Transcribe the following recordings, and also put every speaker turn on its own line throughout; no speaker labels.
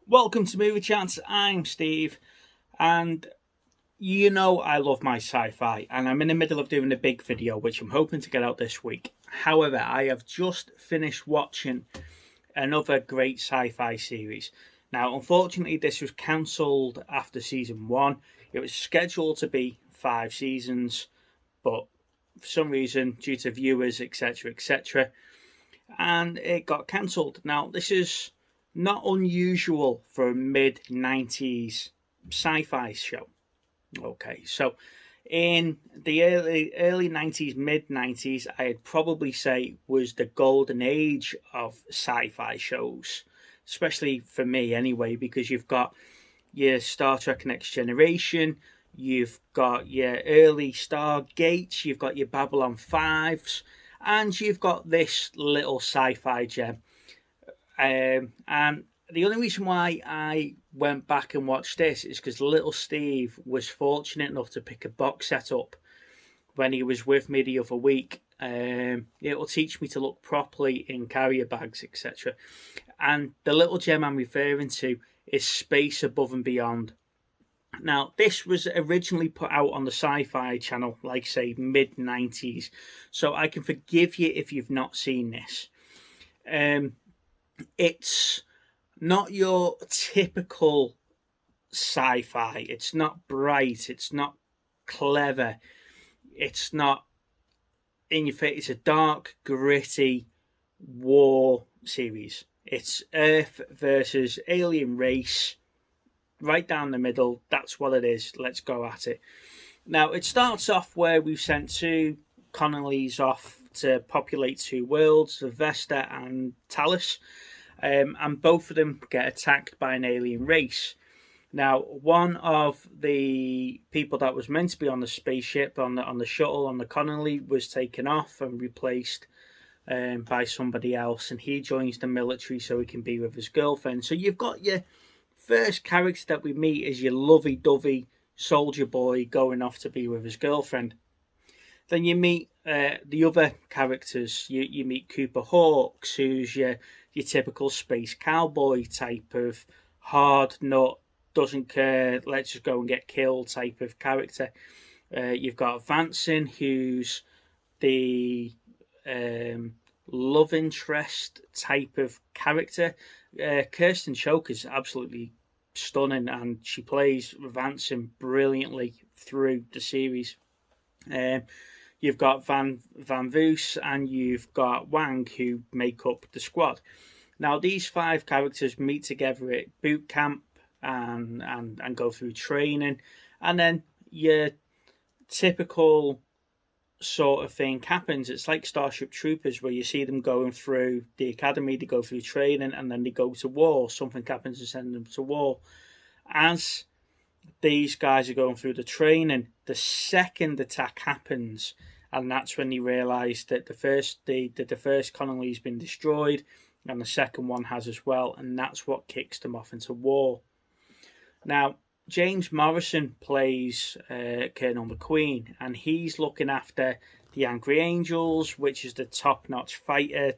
Welcome to Movie Chats. I'm Steve, and you know I love my sci-fi, and I'm in the middle of doing a big video which I'm hoping to get out this week. However, I have just finished watching another great sci-fi series. Now, unfortunately, this was cancelled after season 1. It was scheduled to be 5 seasons, but for some reason, due to viewers, etc., and it got cancelled. Now, this is not unusual for a mid-90s sci-fi show. Okay, so in the early 90s, mid-90s, I'd probably say was the golden age of sci-fi shows, especially for me anyway, because you've got your Star Trek Next Generation, you've got your early Stargates, you've got your Babylon 5s, and you've got this little sci-fi gem. And the only reason why I went back and watched this is because little Steve was fortunate enough to pick a box set up when he was with me the other week. It will teach me to look properly in carrier bags, etc. And the little gem I'm referring to is Space Above and Beyond. Now, this was originally put out on the Sci-Fi channel, like say mid-90s, so I can forgive you if you've not seen this. It's not your typical sci-fi. It's not bright. It's not clever. It's not in your face. It's a dark, gritty war series. It's Earth versus alien race, right down the middle. That's what it is. Let's go at it. Now, it starts off where we've sent 2 Connollys off to populate 2 worlds, the Vesta and Talos. And both of them get attacked by an alien race. Now, one of the people that was meant to be on the spaceship, on the shuttle, on the Connolly, was taken off and replaced by somebody else, and he joins the military so he can be with his girlfriend. So you've got your first character that we meet is your lovey-dovey soldier boy going off to be with his girlfriend. Then you meet the other characters. You meet Cooper Hawks, who's your typical space cowboy type of hard nut, doesn't care, let's just go and get killed type of character. You've got Vanson, who's the love interest type of character. Kirsten Choke is absolutely stunning, and she plays Vanson brilliantly through the series. You've got Van Voos and you've got Wang, who make up the squad. Now, these 5 characters meet together at boot camp and go through training, and then your typical sort of thing happens. It's like Starship Troopers, where you see them going through the academy, they go through training, and then they go to war. Something happens and send them to war. As these guys are going through the training, the second attack happens, and that's when they realise that the first Connolly's been destroyed, and the second one has as well, and that's what kicks them off into war. Now, James Morrison plays Colonel McQueen, and he's looking after the Angry Angels, which is the top-notch fighter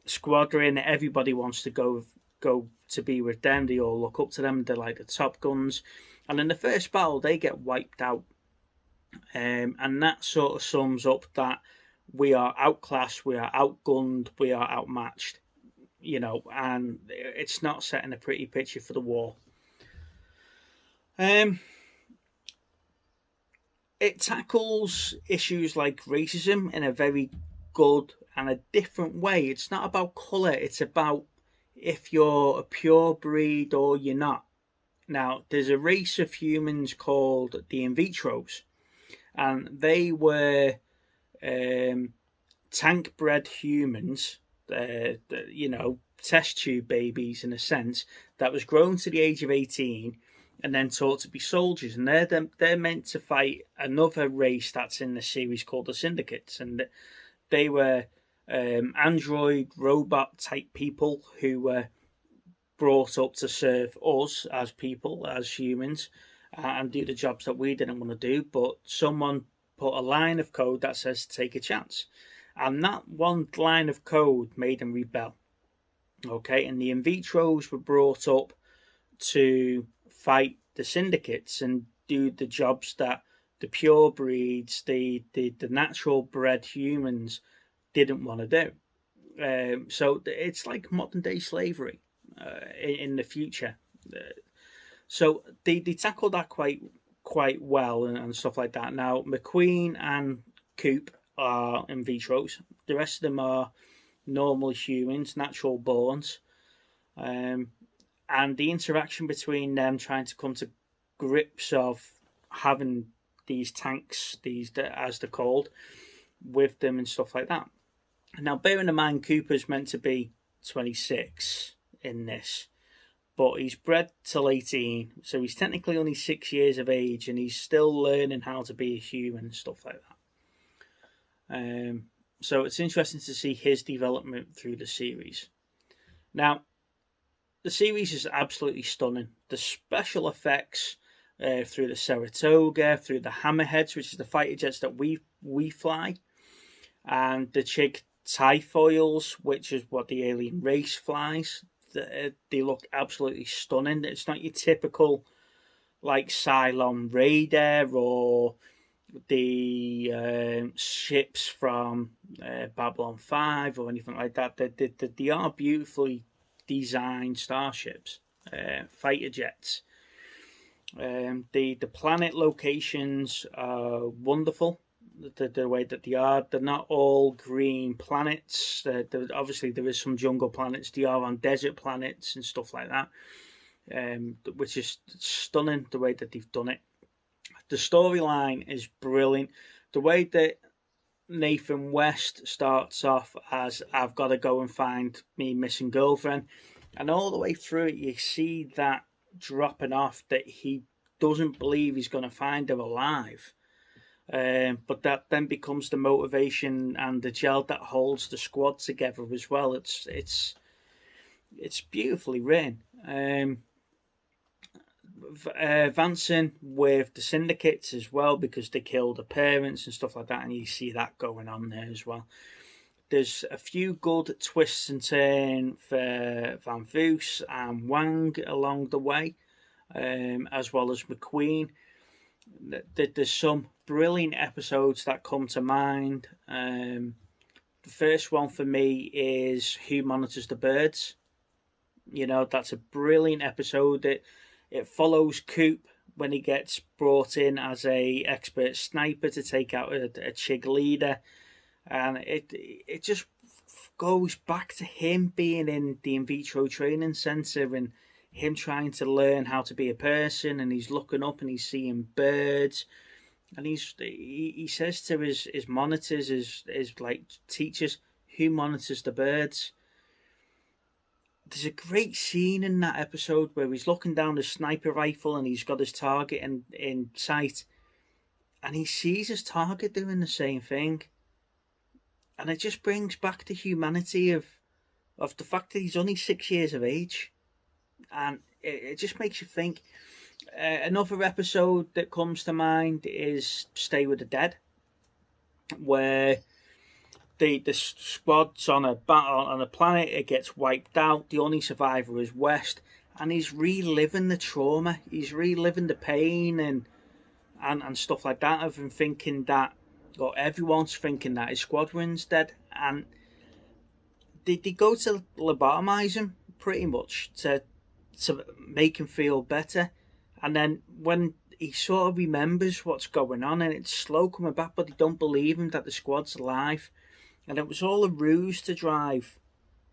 squadron. Everybody wants to go to be with them. They all look up to them. They're like the top guns. And in the first battle, they get wiped out. And that sort of sums up that we are outclassed, we are outgunned, we are outmatched. You know, and it's not setting a pretty picture for the war. It tackles issues like racism in a very good and a different way. It's not about colour, it's about if you're a pure breed or you're not. Now, there's a race of humans called the in vitros, and they were tank-bred humans, test tube babies in a sense, that was grown to the age of 18 and then taught to be soldiers. And they're meant to fight another race that's in the series called the Syndicates, and they were android robot type people who were brought up to serve us as people, as humans, and do the jobs that we didn't want to do. But someone put a line of code that says take a chance. And that one line of code made him rebel. Okay, and the in vitros were brought up to fight the syndicates and do the jobs that the pure breeds, the natural bred humans didn't want to do. So it's like modern day slavery in the future. So they tackled that quite well and stuff like that. Now McQueen and Coop are in vitros. The rest of them are normal humans, natural borns. And the interaction between them trying to come to grips of having these tanks, these as they're called, with them and stuff like that. Now, bearing in mind, Cooper's meant to be 26 in this, but he's bred till 18, so he's technically only 6 years of age, and he's still learning how to be a human and stuff like that. So it's interesting to see his development through the series. Now, the series is absolutely stunning. The special effects through the Saratoga, through the Hammerheads, which is the fighter jets that we fly, and the Chig Typhoils, which is what the alien race flies. They look absolutely stunning. It's not your typical like Cylon Raider or the ships from Babylon 5 or anything like that. They are beautifully designed starships, fighter jets. The planet locations are wonderful. The way that they are, they're not all green planets. Obviously, there is some jungle planets. They are on desert planets and stuff like that, which is stunning the way that they've done it. The storyline is brilliant. The way that Nathan West starts off as I've got to go and find me missing girlfriend, and all the way through it, you see that dropping off that he doesn't believe he's going to find her alive. But that then becomes the motivation and the gel that holds the squad together as well. It's beautifully written. Vanson with the syndicates as well, because they kill the parents and stuff like that, and you see that going on there as well. There's a few good twists and turns for Van Voos and Wang along the way, as well as McQueen. There's some brilliant episodes that come to mind. The first one for me is Who Monitors the Birds. You know, that's a brilliant episode. It follows Coop when he gets brought in as a expert sniper to take out a Chig leader, and it just goes back to him being in the in vitro training center and him trying to learn how to be a person, and he's looking up and he's seeing birds, and he says to his monitors, his like teachers, who monitors the birds? There's a great scene in that episode where he's looking down the sniper rifle and he's got his target in sight, and he sees his target doing the same thing, and it just brings back the humanity of the fact that he's only 6 years of age. And it just makes you think. Another episode that comes to mind is Stay with the Dead, where the squad's on a planet, it gets wiped out, the only survivor is West, and he's reliving the trauma, he's reliving the pain and stuff like that, of him thinking that, or everyone's thinking that his squadron's dead, and they go to lobotomize him pretty much to make him feel better, and then when he sort of remembers what's going on and it's slow coming back, but they don't believe him that the squad's alive, and it was all a ruse to drive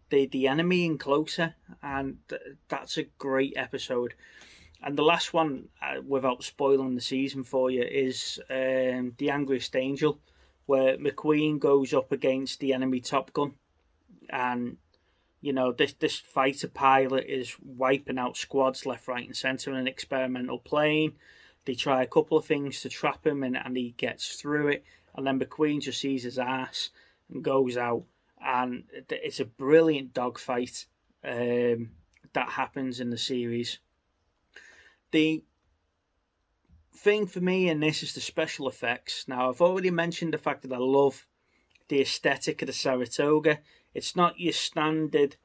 the enemy in closer, and that's a great episode. And the last one, without spoiling the season for you, is The Angriest Angel, where McQueen goes up against the enemy Top Gun, and you know, this fighter pilot is wiping out squads left, right, and centre in an experimental plane. They try a couple of things to trap him, and he gets through it. And then McQueen just sees his ass and goes out. And it's a brilliant dogfight that happens in the series. The thing for me in this is the special effects. Now, I've already mentioned the fact that I love the aesthetic of the Saratoga. It's not your standard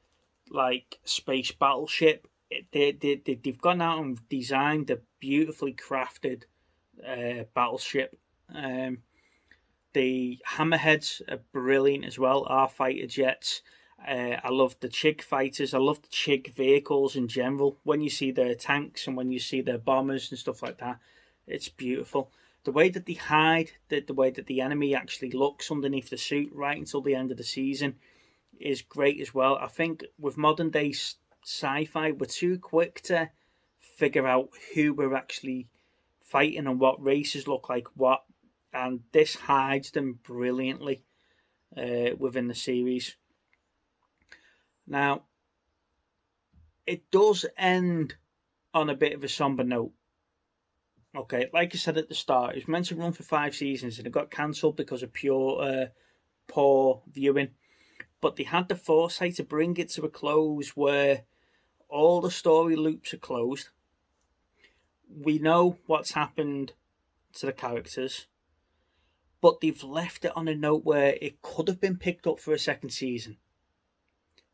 like space battleship. They've gone out and designed a beautifully crafted battleship. The hammerheads are brilliant as well. Our fighter jets. I love the Chig fighters. I love the Chig vehicles in general. When you see their tanks and when you see their bombers and stuff like that, it's beautiful. The way that they hide, the way that the enemy actually looks underneath the suit right until the end of the season is great as well. I think with modern day sci-fi, we're too quick to figure out who we're actually fighting and what races look like what, and this hides them brilliantly within the series. Now, it does end on a bit of a somber note. Okay, like I said at the start, it was meant to run for 5 seasons and it got cancelled because of poor viewing. But they had the foresight to bring it to a close where all the story loops are closed. We know what's happened to the characters, but they've left it on a note where it could have been picked up for a second season.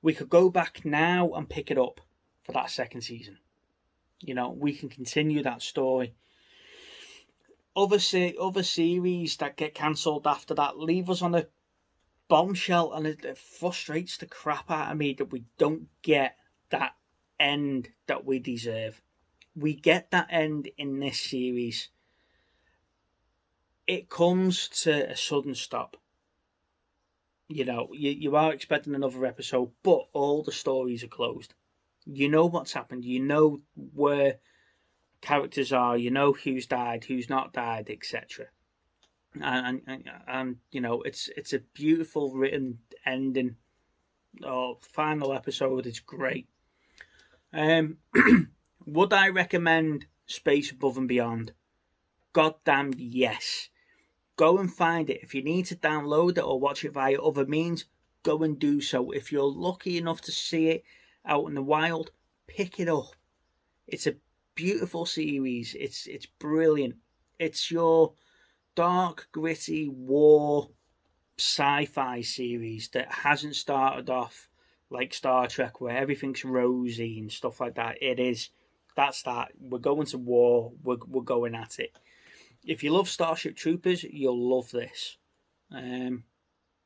We could go back now and pick it up for that second season. You know, we can continue that story. Other series that get cancelled after that leave us on a bombshell, and it frustrates the crap out of me that we don't get that end that we deserve. We get that end in this series. It comes to a sudden stop. You know, you are expecting another episode, but all the stories are closed. You know what's happened. You know where characters are. You know who's died, who's not died, etc. And you know, it's a beautiful written ending. Oh, final episode is great. Would I recommend Space Above and Beyond? Goddamn yes. Go and find it. If you need to download it or watch it via other means, go and do so. If you're lucky enough to see it out in the wild, pick it up. It's a beautiful series. It's brilliant. It's your dark, gritty war sci-fi series that hasn't started off like Star Trek where everything's rosy and stuff like that. It is. That's that. We're going to war. We're going at it. If you love Starship Troopers, you'll love this.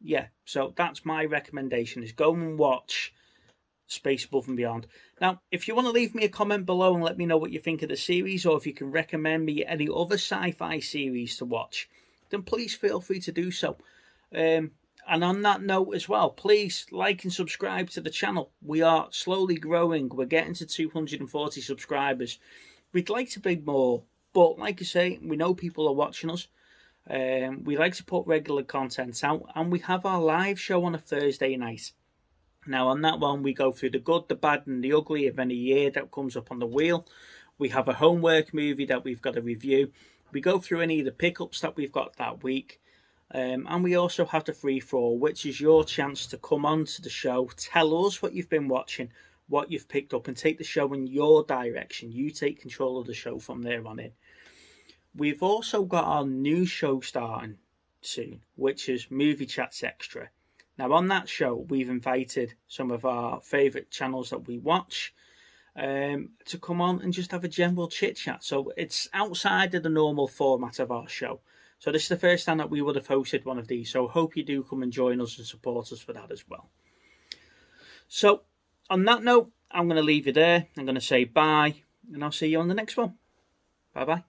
Yeah, so that's my recommendation, is go and watch Space Above and Beyond. Now, if you want to leave me a comment below and let me know what you think of the series, or if you can recommend me any other sci-fi series to watch, then please feel free to do so. And on that note as well, please like and subscribe to the channel. We are slowly growing. We're getting to 240 subscribers. We'd like to be more. But like I say, we know people are watching us. We like to put regular content out, and we have our live show on a Thursday night. Now on that one, we go through the good, the bad and the ugly of any year that comes up on the wheel. We have a homework movie that we've got to review. We go through any of the pickups that we've got that week. And we also have the free for all, which is your chance to come on to the show, tell us what you've been watching, what you've picked up, and take the show in your direction. You take control of the show from there on in. We've also got our new show starting soon, which is Movie Chats Extra. Now on that show, we've invited some of our favourite channels that we watch to come on and just have a general chit chat. So it's outside of the normal format of our show. So this is the first time that we would have hosted one of these. So hope you do come and join us and support us for that as well. So on that note, I'm going to leave you there. I'm going to say bye, and I'll see you on the next one. Bye-bye.